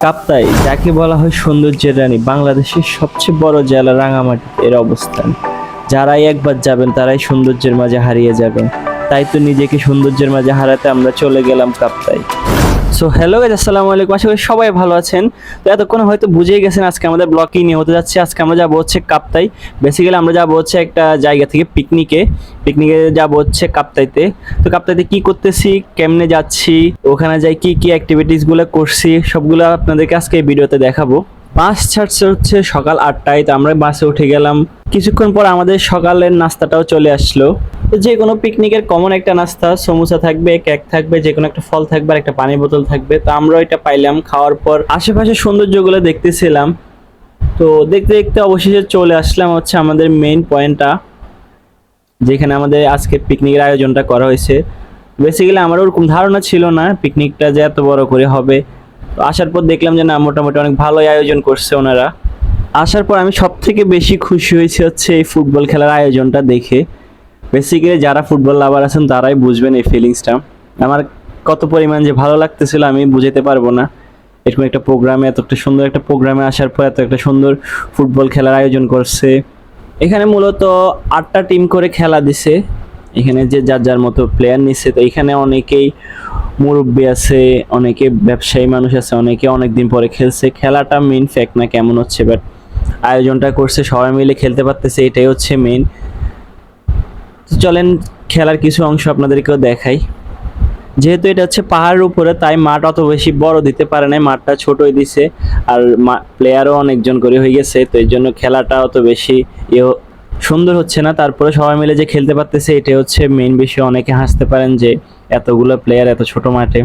কাপ্তাই, যাকে বলা হয় সৌন্দর্যের রানী, বাংলাদেশের সবচেয়ে বড় জেলা রাঙামাটিতে এর অবস্থান। যারাই একবার যাবেন তারাই সৌন্দর্যের মাঝে হারিয়ে যাবেন। তাই তো নিজেকে সৌন্দর্যের মাঝে হারাতে আমরা চলে গেলাম কাপ্তাই। সো হ্যালো গাইস, আসসালামু আলাইকুম। আশা করি সবাই ভালো আছেন। তো এতক্ষণ হয়তো বুঝেই গেছেন আজকে আমাদের ব্লগই নিয়ে হতে যাচ্ছে। আজকে আমরা যাবো হচ্ছে কাপ্তাই। বেসিক্যালি আমরা যাবো হচ্ছে একটা জায়গা থেকে পিকনিকে যাবো হচ্ছে কাপ্তাইতে। তো কাপ্তাইতে কি করতেছি, কেমনে যাচ্ছি, ওখানে যাই কি কি অ্যাক্টিভিটিসগুলো করছি, সবগুলো আপনাদেরকে আজকে এই ভিডিওতে দেখাবো। বাস ছাড়ছে হচ্ছে সকাল 8টায়। তো আমরা বাসে উঠে গেলাম। কিছুক্ষণ পর আমাদের সকালের নাস্তাটাও চলে আসলো। তো যে কোনো পিকনিকের কমন একটা নাস্তা, সমোসা থাকবে, কেক থাকবে, যে কোনো একটা ফল থাকবে আর একটা পানির বোতল থাকবে। তো আমরা এটা পাইলাম। খাওয়ার পর আশেপাশে সৌন্দর্যগুলো দেখতেছিলাম। তো দেখতে দেখতে অবশেষে চলে আসলাম হচ্ছে আমাদের মেইন পয়েন্টটা, যেখানে আমাদের আজকে পিকনিকের আয়োজনটা করা হয়েছে। বেসিক্যালি আমার ওরকম ধারণা ছিল না পিকনিকটা যে এত বড় করে হবে। তো আসার পর দেখলাম যে না, মোটামুটি অনেক ভালোই আয়োজন করছে ওনারা। আসার পর আমি সব থেকে বেশি খুশি হয়েছি হচ্ছে এই ফুটবল খেলার আয়োজনটা দেখে। বেসিক্যালি যারা ফুটবল লাভার আছেন তারাই বুঝবেন এই ফিলিংসটা। আমার কত পরিমাণ যে ভালো লাগতেছিল আমি বুঝাতে পারবো না। এরকম একটা প্রোগ্রামে, এত একটা সুন্দর একটা প্রোগ্রামে আসার পর এত একটা সুন্দর ফুটবল খেলার আয়োজন করছে। এখানে মূলত 8টা টিম করে খেলা দিছে। এখানে যে যার যার মতো প্লেয়ার নিচ্ছে। তো এখানে অনেকেই মুরব্বী আছে, অনেকে ব্যবসায়ী মানুষ আছে, অনেকে অনেকদিন পরে খেলছে। খেলাটা মেইন ফ্যাক্ট না কেমন হচ্ছে, বাট আয়োজনটা করছে সবাই মিলে খেলতে পারতেছে, এটাই হচ্ছে মেইন। তো চলেন খেলার কিছু অংশ আপনাদেরকেও দেখাই। যেহেতু এটা হচ্ছে পাহাড়ের উপরে, তাই মাঠ অত বেশি বড় দিতে পারে না, মাঠটা ছোটই দিছে। আর প্লেয়ারও অনেকজন করে হয়ে গেছে, তো এই জন্য খেলাটা অত বেশি সুন্দর হচ্ছে না। তারপরে সবাই মিলে যে খেলতে পারতেছে এটাই হচ্ছে মেইন বিষয়। অনেকে হাসতে পারেন যে এতগুলো প্লেয়ার এত ছোট মাঠে,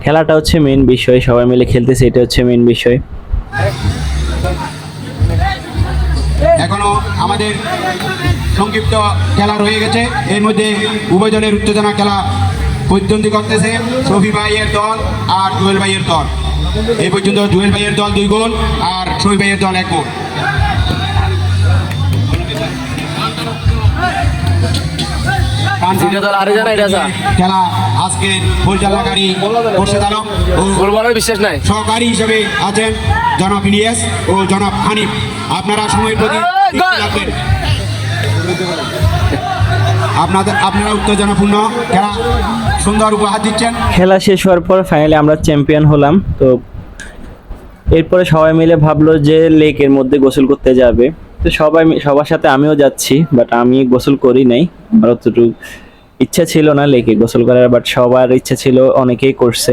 খেলাটা হচ্ছে মেইন বিষয়। সবাই মিলে খেলতেছে, এটা হচ্ছে মেইন বিষয়। এখনো আমাদের সংক্ষিপ্ত খেলা রয়ে গেছে। এর মধ্যে উভয় দলের উত্তেজনা খেলা প্রতিদ্বন্দ্বী করতেছে শফি ভাইয়ের দল আর জুয়েল ভাইয়ের দল। এই পর্যন্ত জুয়েল ভাইয়ের দল 2 গোল আর শফি ভাইয়ের দল 1 গোল। খেলা আজকে পরিচালনাকারী মোর্শেদ আলম ও বিশ্বাস নাই সহকারী হিসেবে আছেন জনাব ইলিয়াস ও জনাব হানিফ। আপনারা সময়ের প্রতি রাখবেন। আপনারা উত্তেজনাপূর্ণ খেলা সুন্দর উপহার দিচ্ছেন। খেলা শেষ হওয়ার পর ফাইনালি আমরা চ্যাম্পিয়ন হলাম। তো এরপরে সবাই মিলে ভাবলো যে লেকের মধ্যে গোসল করতে যাবে। তো সবার সাথে আমিও যাচ্ছি, বাট আমি গোসল করি নাই। আমার অতটুকু ইচ্ছা ছিল না লেকে গোসল করার, বাট সবার ইচ্ছা ছিল, অনেকেই করছে।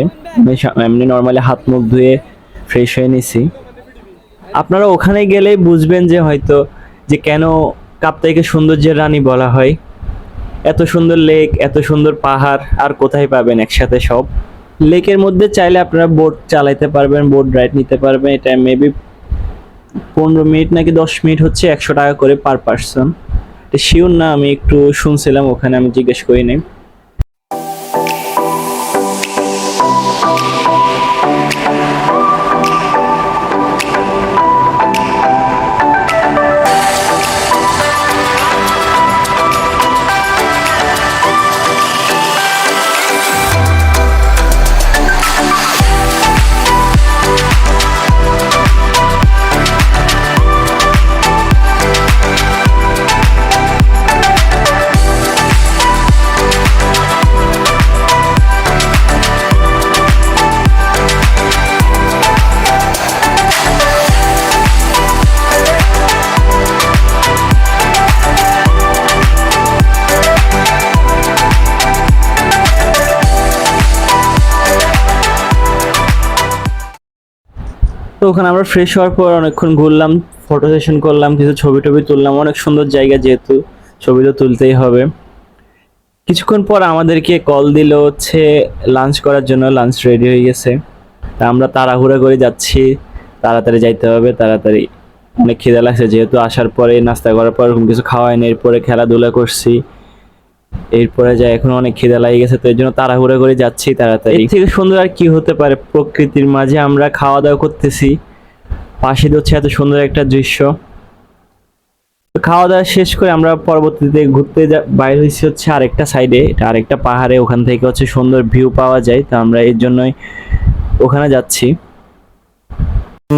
এমনি নর্মালি হাত মুখ ধুয়ে ফ্রেশ হয়ে নিছি। আপনারা ওখানে গেলেই বুঝবেন যে হয়তো যে কেন কাপ্তাইকে সৌন্দর্যের রানী বলা হয়। এত সুন্দর লেক, এত সুন্দর পাহাড় আর কোথায় পাবেন একসাথে সব। লেকের মধ্যে চাইলে আপনারা বোট চালাইতে পারবেন, বোট রাইড নিতে পারবেন। এটা মেবি 15 মিনিট নাকি 10 মিনিট হচ্ছে 100 টাকা করে পার পারসন। শিওর না, আমি একটু শুনছিলাম, ওখানে আমি জিজ্ঞেস করি নাই। তো ওখানে আমরা ফ্রেশ হওয়ার পর অনেকক্ষণ ঘুরলাম, ফটো সেশন করলাম, কিছু ছবি টবি তুললাম। অনেক সুন্দর জায়গা, যেহেতু ছবি তো তুলতেই হবে। কিছুক্ষণ পর আমাদেরকে কল দিল হচ্ছে লাঞ্চ করার জন্য। লাঞ্চ রেডি হয়ে গেছে। তা আমরা তাড়াহুড়া করে যাচ্ছি, তাড়াতাড়ি যাইতে হবে, তাড়াতাড়ি। অনেক খিদে লাগছে, যেহেতু আসার পরে নাস্তা করার পর কিছু খাওয়াইনি, এরপরে খেলাধুলা করছি, এরপরে যাই এখন অনেক খিদে লাগে গেছে। তো এর জন্য তাড়াহুড়া করে যাচ্ছি তাড়াতাড়ি। এর থেকে সুন্দর আর কি হতে পারে, প্রকৃতির মাঝে আমরা খাওয়া দাওয়া করতেছি, পাশে হচ্ছে এত সুন্দর একটা দৃশ্য। খাওয়া দাওয়া শেষ করে আমরা পরবর্তীতে ঘুরতে বাইরে হয়েছি হচ্ছে আরেকটা সাইডে, এটা আরেকটা পাহাড়ে, ওখান থেকে হচ্ছে সুন্দর ভিউ পাওয়া যায়। তো আমরা এর জন্যই ওখানে যাচ্ছি। ঘুরে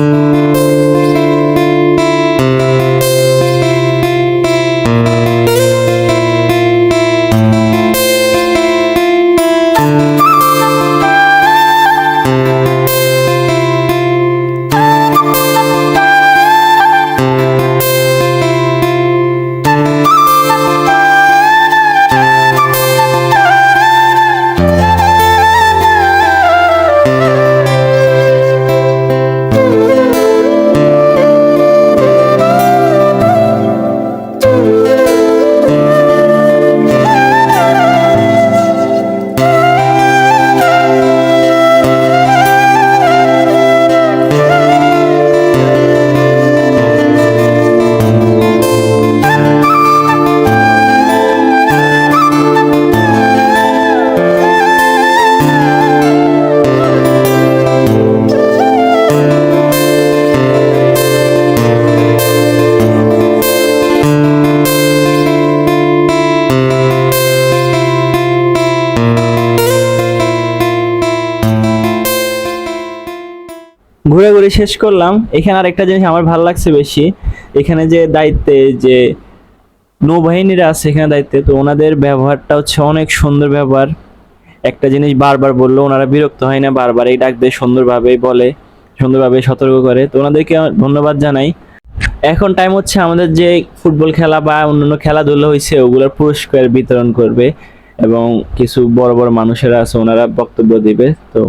ঘুরে শেষ করলাম। এখানে আর একটা জিনিস আমার ভালো লাগছে বেশি, এখানে যে দায়িত্বে যে নৌবাহিনীরা আছে এখানে দায়িত্বে, তো ওনাদের ব্যবহারটা হচ্ছে অনেক সুন্দর ব্যবহার। একটা জিনিস বারবার বললো ওনারা বিরক্ত হয় না, বারবার এই ডাক দিয়ে সুন্দরভাবে বলে, সুন্দরভাবে সতর্ক করে, তো ওনাদেরকে ধন্যবাদ জানাই। এখন টাইম হচ্ছে আমাদের যে ফুটবল খেলা বা অন্যান্য খেলাধুলা হয়েছে ওগুলোর পুরস্কার বিতরণ করবে, এবং কিছু বড় বড় মানুষেরা আছে ওনারা বক্তব্য দিবে। তো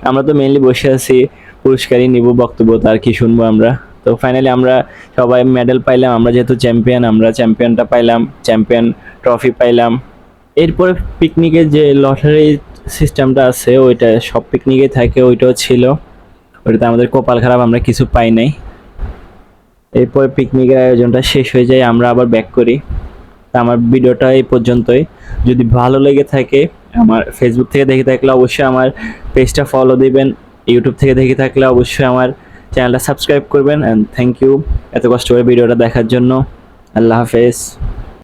আমরা তো মেইনলি বসে আছি, পুরস্কারই নিব, বক্তব্য তার কি শুনবো আমরা। তো ফাইনালি আমরা সবাই মেডেল পাইলাম, আমরা যেহেতু চ্যাম্পিয়ন, আমরা চ্যাম্পিয়নটা পাইলাম, চ্যাম্পিয়ন ট্রফি পাইলাম। এরপরে পিকনিকের যে লটারি সিস্টেমটা আছে ওইটা সব পিকনিকে থাকে, ওইটাও ছিল, ওইটাতে আমাদের কপাল খারাপ, আমরা কিছু পাই নাই। এরপরে পিকনিকের আয়োজনটা শেষ হয়ে যায়, আমরা আবার ব্যাক করি। তা আমার ভিডিওটা এই পর্যন্তই। যদি ভালো লেগে থাকে, আমার ফেসবুক থেকে দেখে থাকলে অবশ্যই আমার পেজটা ফলো দিবেন, ইউটিউব থেকে দেখে থাকলে অবশ্যই আমার চ্যানেলটা সাবস্ক্রাইব করবেন। অ্যান্ড থ্যাংক ইউ এত কষ্ট করে ভিডিওটা দেখার জন্য। আল্লাহ হাফেজ।